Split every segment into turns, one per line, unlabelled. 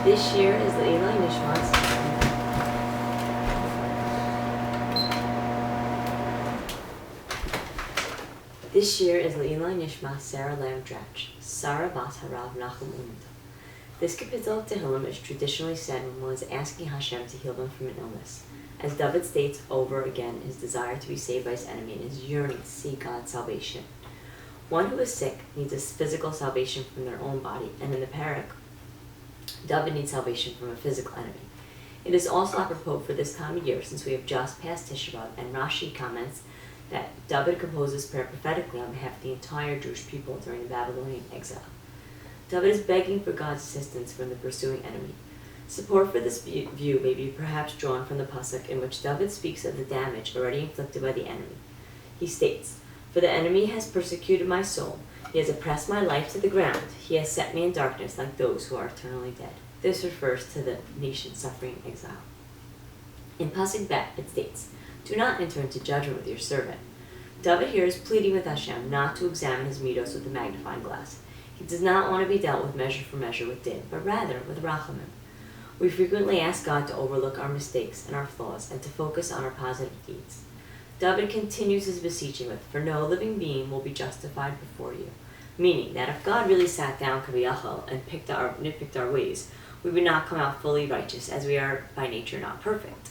This year is the Eli Nishmas. This year is Le'ilai Nishmas Sarah Lam Dratch, Sarah Bas Harav Nachum Umd. This kapitel of Tehillim is traditionally said when one is asking Hashem to heal them from an illness. As David states over again his desire to be saved by his enemy and his yearning to see God's salvation. One who is sick needs a physical salvation from their own body, and in the Perek, David needs salvation from a physical enemy. It is also apropos for this time of year, since we have just passed Tisha B'Av, and Rashi comments that David composes prayer prophetically on behalf of the entire Jewish people during the Babylonian exile. David is begging for God's assistance from the pursuing enemy. Support for this view may be perhaps drawn from the pasuk in which David speaks of the damage already inflicted by the enemy. He states, "For the enemy has persecuted my soul. He has oppressed my life to the ground. He has set me in darkness like those who are eternally dead." This refers to the nation suffering exile. In pasuk Bet, it states, "Do not enter into judgment with your servant." David here is pleading with Hashem not to examine his midos with a magnifying glass. He does not want to be dealt with measure for measure with din, but rather with rachamim. We frequently ask God to overlook our mistakes and our flaws and to focus on our positive deeds. David continues his beseeching with, "For no living being will be justified before you," meaning that if God really sat down kaviyachal and nitpicked our ways, we would not come out fully righteous, as we are by nature not perfect.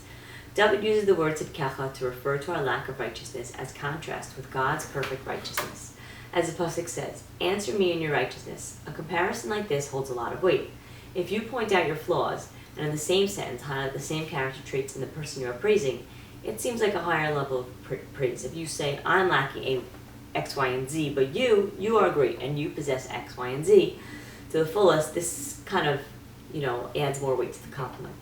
David uses the word tzidkecha to refer to our lack of righteousness as contrast with God's perfect righteousness. As the pasuk says, "Answer me in your righteousness." A comparison like this holds a lot of weight. If you point out your flaws, and in the same sentence highlight the same character traits in the person you are praising, it seems like a higher level of praise. If you say, "I'm lacking a X, Y, and Z, but you are great, and you possess X, Y, and Z to the fullest," this kind of, adds more weight to the compliment.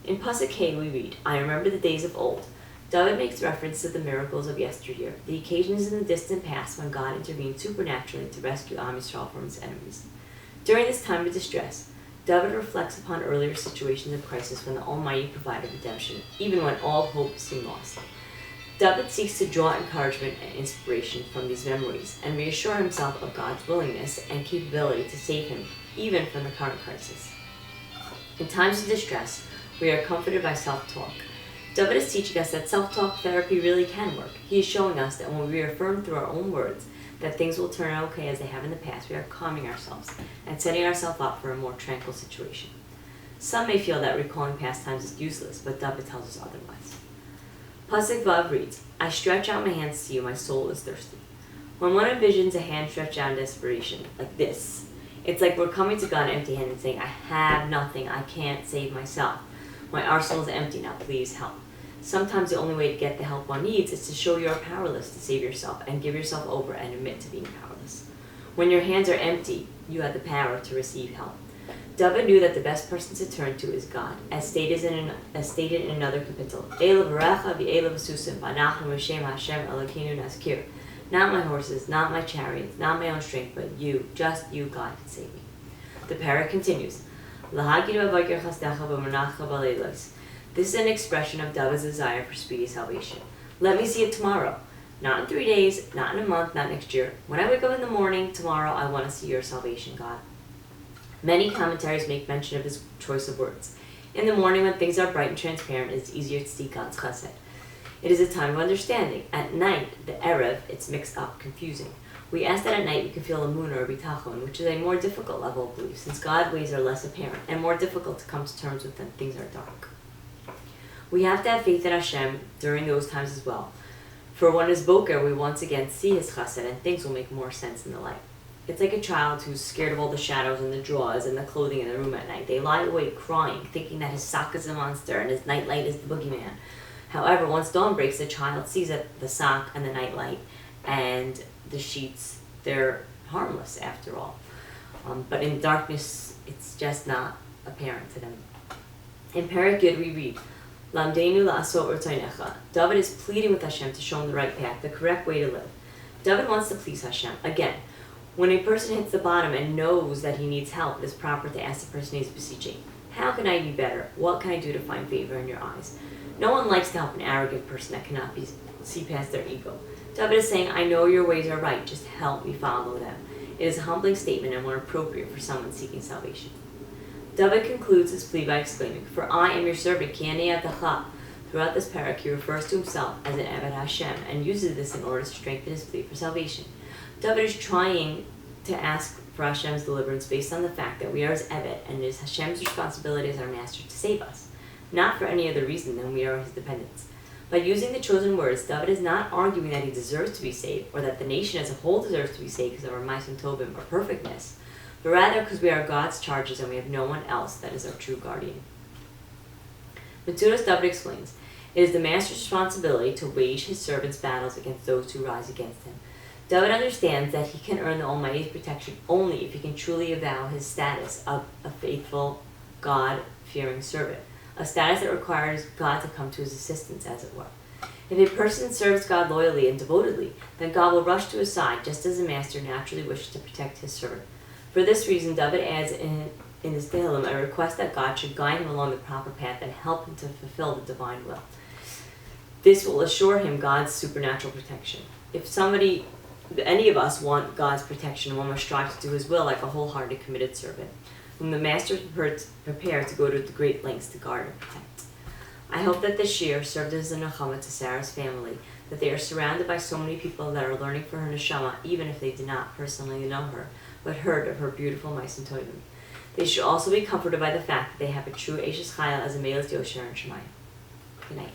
In pasuk Hey we read, "I remember the days of old." David makes reference to the miracles of yesteryear, the occasions in the distant past when God intervened supernaturally to rescue Am Yisrael from his enemies. During this time of distress, David reflects upon earlier situations of crisis when the Almighty provided redemption, even when all hope seemed lost. David seeks to draw encouragement and inspiration from these memories and reassure himself of God's willingness and capability to save him, even from the current crisis. In times of distress, we are comforted by self-talk. David is teaching us that self-talk therapy really can work. He is showing us that when we reaffirm through our own words that things will turn out okay as they have in the past, we are calming ourselves and setting ourselves up for a more tranquil situation. Some may feel that recalling past times is useless, but David tells us otherwise. Pasuk Vav reads, "I stretch out my hands to you, my soul is thirsty." When one envisions a hand stretched out in desperation, like this, it's like we're coming to God empty-handed and saying, "I have nothing, I can't save myself. My arsenal is empty now, please help." Sometimes the only way to get the help one needs is to show you are powerless to save yourself and give yourself over and admit to being powerless. When your hands are empty, you have the power to receive help. David knew that the best person to turn to is God, as stated in another kapitel. "Ela v'recha v'ela v'susim v'anachnu v'shem Hashem Elokeinu nazkir." Not my horses, not my chariots, not my own strength, but you, just you, God, can save me. The Perek continues, "Lahagid v'vayker chasdecha v'manacha b'leilos." This is an expression of David's desire for speedy salvation. Let me see it tomorrow. Not in 3 days, not in a month, not next year. When I wake up in the morning tomorrow, I want to see your salvation, God. Many commentaries make mention of his choice of words. In the morning, when things are bright and transparent, it's easier to see God's chesed. It is a time of understanding. At night, the erev, it's mixed up, confusing. We ask that at night we can feel emunah or bitachon, which is a more difficult level of belief, since God's ways are less apparent and more difficult to come to terms with when things are dark. We have to have faith in Hashem during those times as well. For when it's boker, we once again see his chesed and things will make more sense in the light. It's like a child who's scared of all the shadows and the drawers and the clothing in the room at night. They lie awake crying, thinking that his sock is a monster and his nightlight is the boogeyman. However, once dawn breaks, the child sees that the sock and the nightlight and the sheets, they're harmless after all. But in darkness, it's just not apparent to them. In Perek Yud we read, "Lamdeinu la'asot r'tzainecha." David is pleading with Hashem to show him the right path, the correct way to live. David wants to please Hashem. Again, when a person hits the bottom and knows that he needs help, it is proper to ask the person he's beseeching, "How can I be better? What can I do to find favor in your eyes?" No one likes to help an arrogant person that cannot see past their ego. David is saying, "I know your ways are right, just help me follow them." It is a humbling statement and one appropriate for someone seeking salvation. David concludes his plea by exclaiming, "For I am your servant, ki ani avdecha." Throughout this parak, he refers to himself as an Eved Hashem and uses this in order to strengthen his plea for salvation. David is trying to ask for Hashem's deliverance based on the fact that we are his Eved and it is Hashem's responsibility as our master to save us, not for any other reason than we are his dependents. By using the chosen words, David is not arguing that he deserves to be saved or that the nation as a whole deserves to be saved because of our Ma'asim Tovim or perfectness, but rather because we are God's charges and we have no one else that is our true guardian. Metzudas David explains, it is the master's responsibility to wage his servant's battles against those who rise against him. David understands that he can earn the Almighty's protection only if he can truly avow his status of a faithful, God-fearing servant, a status that requires God to come to his assistance, as it were. If a person serves God loyally and devotedly, then God will rush to his side, just as a master naturally wishes to protect his servant. For this reason, David adds in his Tehillim a request that God should guide him along the proper path and help him to fulfill the divine will. This will assure him God's supernatural protection. If any of us want God's protection, one must strive to do his will like a wholehearted, committed servant, whom the master is prepared to go to the great lengths to guard and protect. I hope that this year served as a nechama to Sarah's family, that they are surrounded by so many people that are learning for her neshama, even if they did not personally know her, but heard of her beautiful Ma'asim Tovim. They should also be comforted by the fact that they have a true Eishes Chayil as a Meil's Yosher and Shemayim. Good night.